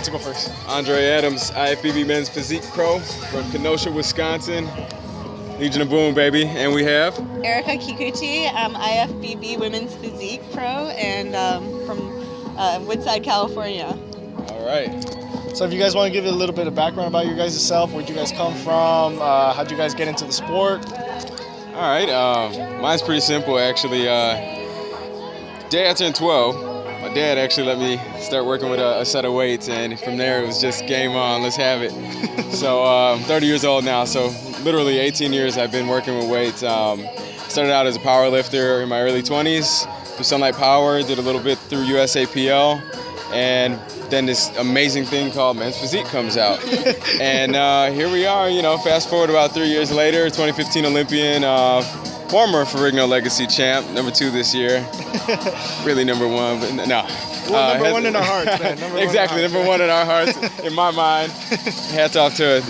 wants to go first? Andre Adams, IFBB Men's Physique Pro from Kenosha, Wisconsin. Legion of Boom, baby. And we have Erika Kikuchi, IFBB Women's Physique Pro, and from Woodside, California. All right. So if you guys want to give a little bit of background about you guys yourself, where'd you guys come from, how'd you guys get into the sport? All right. Mine's pretty simple, actually. Day I turned 12. My dad actually let me start working with a set of weights, and from there it was just game on, let's have it. So I'm 30 years old now, so literally 18 years I've been working with weights. Started out as a power lifter in my early 20s through Sunlight Power, did a little bit through USAPL, and then this amazing thing called Men's Physique comes out. And here we are, fast forward about 3 years later, 2015 Olympian, former Ferrigno Legacy champ, number 2 this year. Really number 1, but no. Well, number 1 in our hearts, man. Exactly, number 1 in our hearts, in my mind. Hats off to,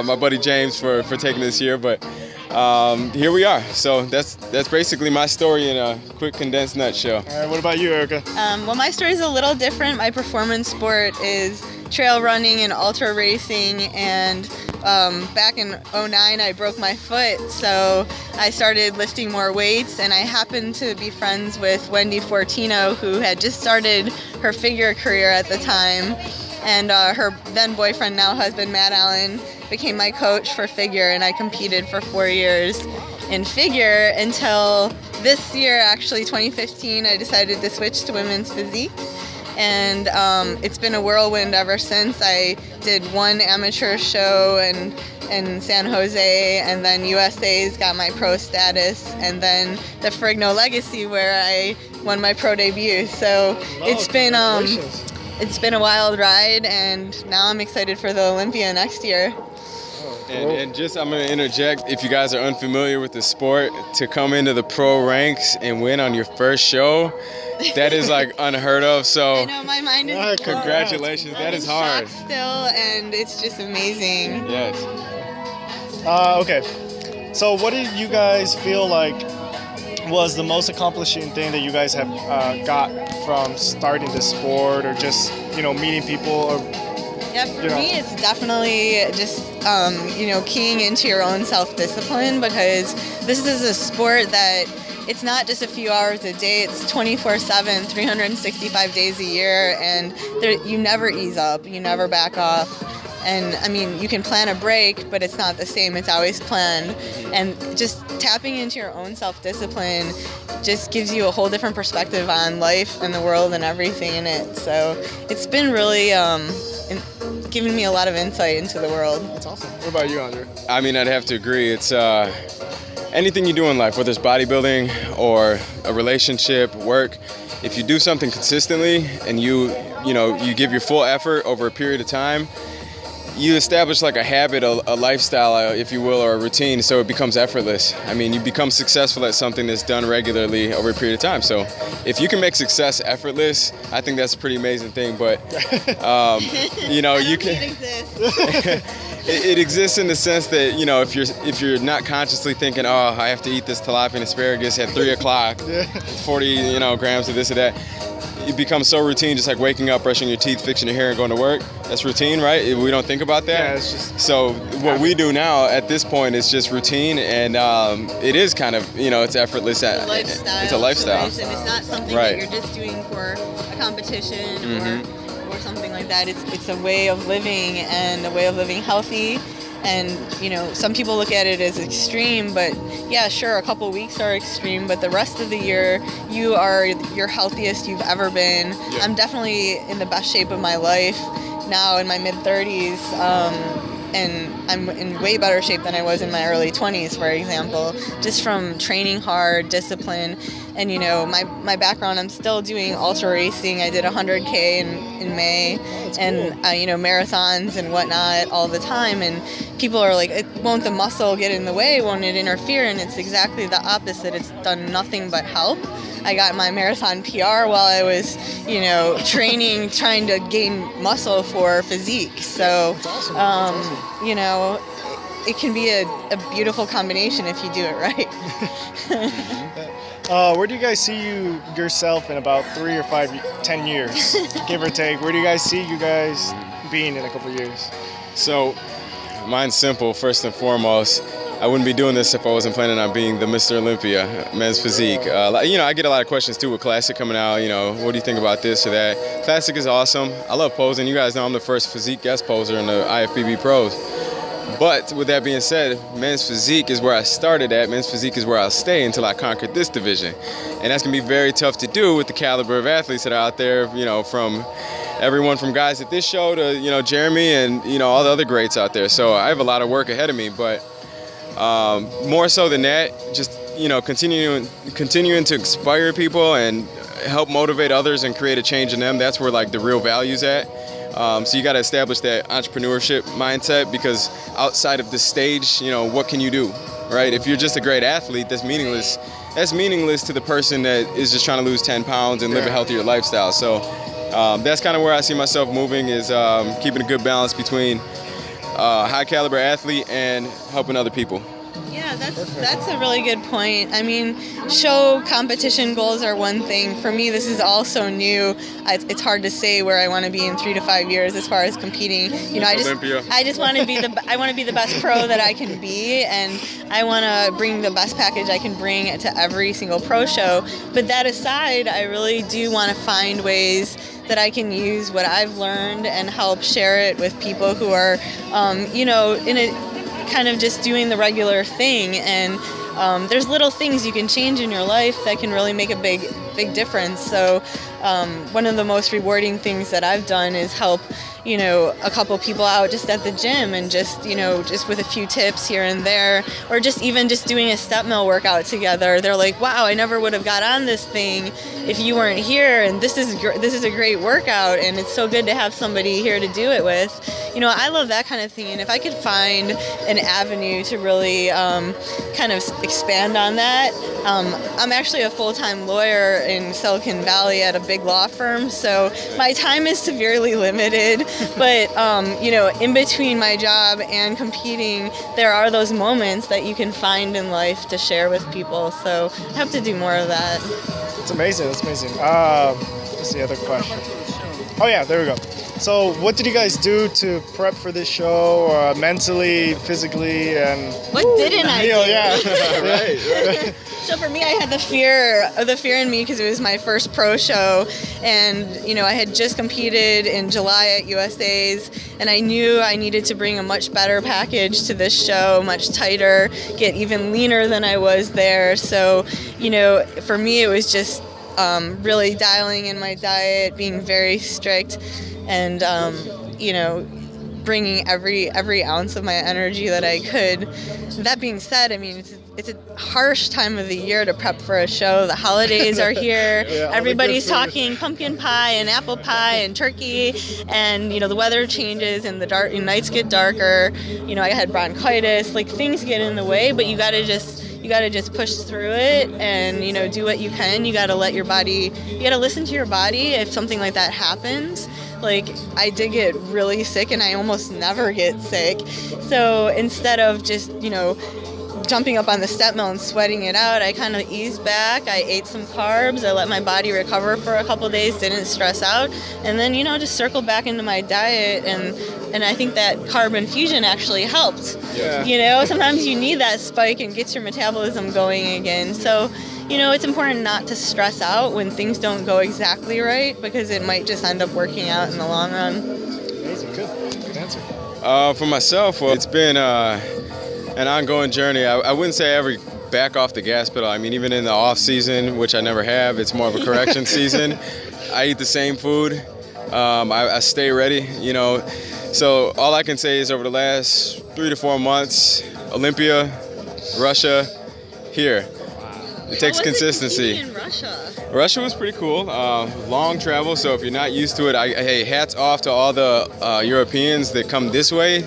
my buddy James for taking this year, but here we are. So that's basically my story in a quick condensed nutshell. All right, what about you, Erika? Well, my story is a little different. My performance sport is trail running and ultra racing, and back in '09 I broke my foot, so I started lifting more weights, and I happened to be friends with Wendy Fortino, who had just started her figure career at the time, and her then boyfriend, now husband, Matt Allen, became my coach for figure, and I competed for 4 years in figure until this year, actually 2015, I decided to switch to women's physique. And it's been a whirlwind ever since. I did one amateur show in San Jose, and then USA's got my pro status, and then the Ferrigno Legacy where I won my pro debut. So it's been a wild ride, and now I'm excited for the Olympia next year. And just, I'm going to interject, if you guys are unfamiliar with the sport, to come into the pro ranks and win on your first show, that is like unheard of. So I know, my mind is blown. Congratulations, that is I'm in hard. shock still, and it's just amazing. Yes. Okay, so what did you guys feel like was the most accomplishing thing that you guys have got from starting the sport, or just meeting people, or Yeah, for me, it's definitely just, keying into your own self-discipline, because this is a sport that it's not just a few hours a day, it's 24/7, 365 days a year, and you never ease up, you never back off. And I mean, you can plan a break, but it's not the same, it's always planned. And just tapping into your own self-discipline just gives you a whole different perspective on life and the world and everything in it. So it's been really giving me a lot of insight into the world. That's awesome. What about you, Andre? I mean, I'd have to agree. It's anything you do in life, whether it's bodybuilding or a relationship, work, if you do something consistently and you give your full effort over a period of time, you establish like a habit, a lifestyle, if you will, or a routine, so it becomes effortless. I mean, you become successful at something that's done regularly over a period of time. So if you can make success effortless, I think that's a pretty amazing thing. But, you can... It exists in the sense that, if you're not consciously thinking, oh, I have to eat this tilapia and asparagus at 3 o'clock, 40, grams of this or that, it becomes so routine, just like waking up, brushing your teeth, fixing your hair, and going to work. That's routine, right? We don't think about that. Yeah, it's just... So what we do now at this point is just routine, and it is kind of, it's effortless. It's a lifestyle. It's a lifestyle. And it's not something that you're just doing for a competition or something like that. It's a way of living, and a way of living healthy. And, some people look at it as extreme, but yeah, sure, a couple weeks are extreme, but the rest of the year, you are your healthiest you've ever been. Yeah. I'm definitely in the best shape of my life now, in my mid-30s, and I'm in way better shape than I was in my early 20s, for example, just from training hard, discipline, and my background, I'm still doing ultra racing. I did 100K in May, and marathons and whatnot all the time, and people are like, won't the muscle get in the way, won't it interfere? And it's exactly the opposite. It's done nothing but help. I got my marathon PR while I was, training, trying to gain muscle for physique. So, awesome. It can be a beautiful combination if you do it right. Where do you guys see yourself in about 3 or 5, 10 years, give or take? Where do you guys see you guys being in a couple of years? So, mine's simple. First and foremost, I wouldn't be doing this if I wasn't planning on being the Mr. Olympia, men's physique. I get a lot of questions too with Classic coming out. What do you think about this or that? Classic is awesome. I love posing. You guys know I'm the first physique guest poser in the IFBB pros. But with that being said, men's physique is where I started at. Men's physique is where I'll stay until I conquer this division. And that's going to be very tough to do with the caliber of athletes that are out there, from everyone from guys at this show to, Jeremy and, all the other greats out there. So I have a lot of work ahead of me. But more so than that, just, continuing to inspire people and help motivate others and create a change in them. That's where, the real value's at. So you got to establish that entrepreneurship mindset, because outside of the stage, what can you do, right? If you're just a great athlete, that's meaningless. That's meaningless to the person that is just trying to lose 10 pounds and live a healthier lifestyle. So that's kind of where I see myself moving, is keeping a good balance between high caliber athlete and helping other people. Yeah, that's a really good point. I mean, show competition goals are one thing. For me, this is also new. It's hard to say where I want to be in 3 to 5 years as far as competing. I just want to be the best pro that I can be, and I want to bring the best package I can bring to every single pro show. But that aside, I really do want to find ways that I can use what I've learned and help share it with people who are, in a kind of just doing the regular thing. And there's little things you can change in your life that can really make a big difference. So one of the most rewarding things that I've done is help a couple people out just at the gym, and just with a few tips here and there, or just doing a step mill workout together. They're like, wow, I never would have got on this thing if you weren't here, and this is a great workout, and it's so good to have somebody here to do it with. I love that kind of thing, and if I could find an avenue to really kind of expand on that. I'm actually a full-time lawyer in Silicon Valley at a big law firm, so my time is severely limited. But, in between my job and competing, there are those moments that you can find in life to share with people. So I have to do more of that. It's amazing. That's amazing. What's the other question? Oh, yeah, there we go. So what did you guys do to prep for this show, mentally, physically, and... What didn't I do? Yeah. Right. So for me, I had the fear in me because it was my first pro show, and I had just competed in July at USA's, and I knew I needed to bring a much better package to this show, much tighter, get even leaner than I was there. So, for me, it was just really dialing in my diet, being very strict, and bringing every ounce of my energy that I could. That being said, I mean, it's a harsh time of the year to prep for a show. The holidays are here. Yeah, everybody's talking pumpkin pie and apple pie and turkey, and the weather changes and the nights get darker. I had bronchitis. Things get in the way, but you gotta just push through it and do what you can. You gotta listen to your body if something like that happens. I did get really sick, and I almost never get sick. So instead of just, jumping up on the step mill and sweating it out, I kind of eased back. I ate some carbs. I let my body recover for a couple days, didn't stress out, and then, just circled back into my diet. And I think that carb infusion actually helped. Yeah. Sometimes you need that spike and gets your metabolism going again. So, it's important not to stress out when things don't go exactly right, because it might just end up working out in the long run. Amazing. Good answer. For myself, it's been an ongoing journey. I wouldn't say I ever back off the gas pedal. I mean, even in the off season, which I never have, it's more of a correction season. I eat the same food. I stay ready, So all I can say is over the last 3 to 4 months, Olympia, Russia, here. It takes consistency. In Russia? Russia was pretty cool. Long travel, so if you're not used to it, hey, hats off to all the Europeans that come this way.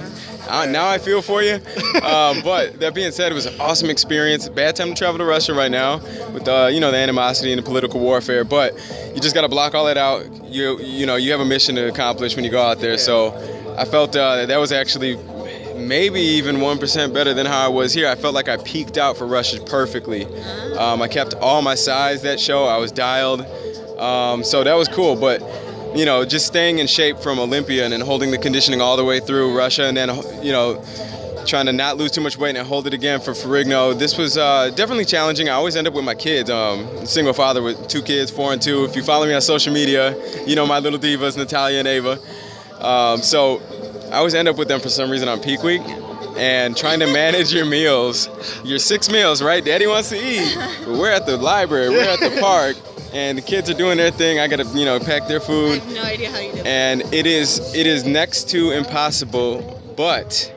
Now I feel for you. But that being said, it was an awesome experience. Bad time to travel to Russia right now with the animosity and the political warfare. But you just got to block all that out. You have a mission to accomplish when you go out there. So I felt that was actually maybe even 1% better than how I was here. I felt like I peaked out for Russia perfectly. I kept all my size that show. I was dialed. So that was cool. But, you know, just staying in shape from Olympia and then holding the conditioning all the way through Russia, and then, you know, trying to not lose too much weight and hold it again for Ferrigno. This was definitely challenging. I always end up with my kids. Single father with 2 kids, 4 and 2. If you follow me on social media, you know my little divas, Natalia and Ava. So I always end up with them for some reason on peak week. And trying to manage your meals, your 6 meals, right? Daddy wants to eat, but we're at the library, we're at the park, and the kids are doing their thing. I gotta, you know, pack their food. I have no idea how you do it. And it is next to impossible, but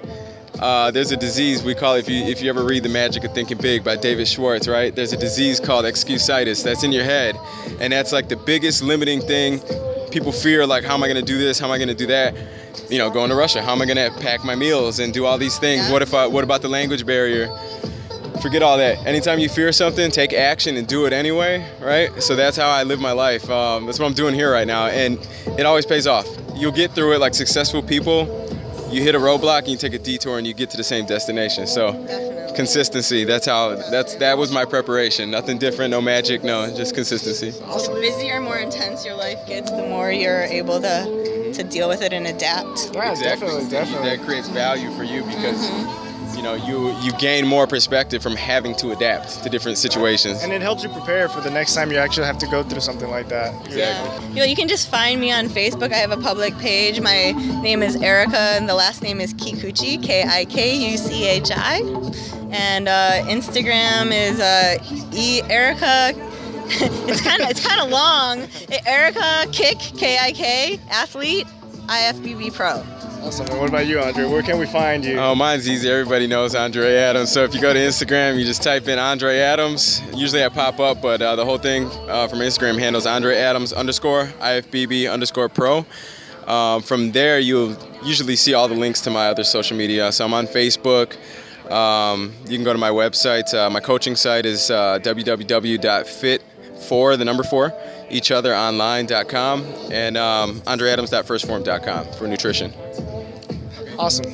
there's a disease we call, if you ever read The Magic of Thinking Big by David Schwartz, right? There's a disease called excusitis that's in your head, and that's like the biggest limiting thing. People fear, like, how am I gonna do this? How am I gonna do that? You know, going to Russia, how am I gonna pack my meals and do all these things? Yeah. What about the language barrier? Forget all that. Anytime you fear something, take action and do it anyway, right? So that's how I live my life. That's what I'm doing here right now, and it always pays off. You'll get through it like successful people. You hit a roadblock and you take a detour and you get to the same destination. So Definitely. Consistency, that was my preparation. Nothing different, no magic, no, just consistency. The busier, more intense your life gets, the more you're able to deal with it and adapt. Yeah, Exactly. definitely. That creates value for you because you know you gain more perspective from having to adapt to different situations. And it helps you prepare for the next time you actually have to go through something like that. Yeah. You know, you can just find me on Facebook. I have a public page. My name is Erika, and the last name is Kikuchi, Kikuchi. And Instagram is Erika. It's kind of long. Erika Kick, Kik, athlete, IFBB pro. Awesome. And what about you, Andre? Where can we find you? Oh, mine's easy. Everybody knows Andre Adams. So if you go to Instagram, you just type in Andre Adams. Usually I pop up, but the whole thing from Instagram handles Andre Adams _IFBB _pro. From there, you'll usually see all the links to my other social media. So I'm on Facebook. You can go to my website. My coaching site is www.fit4eachotheronline.com and andreadams.firstform.com for nutrition. Awesome.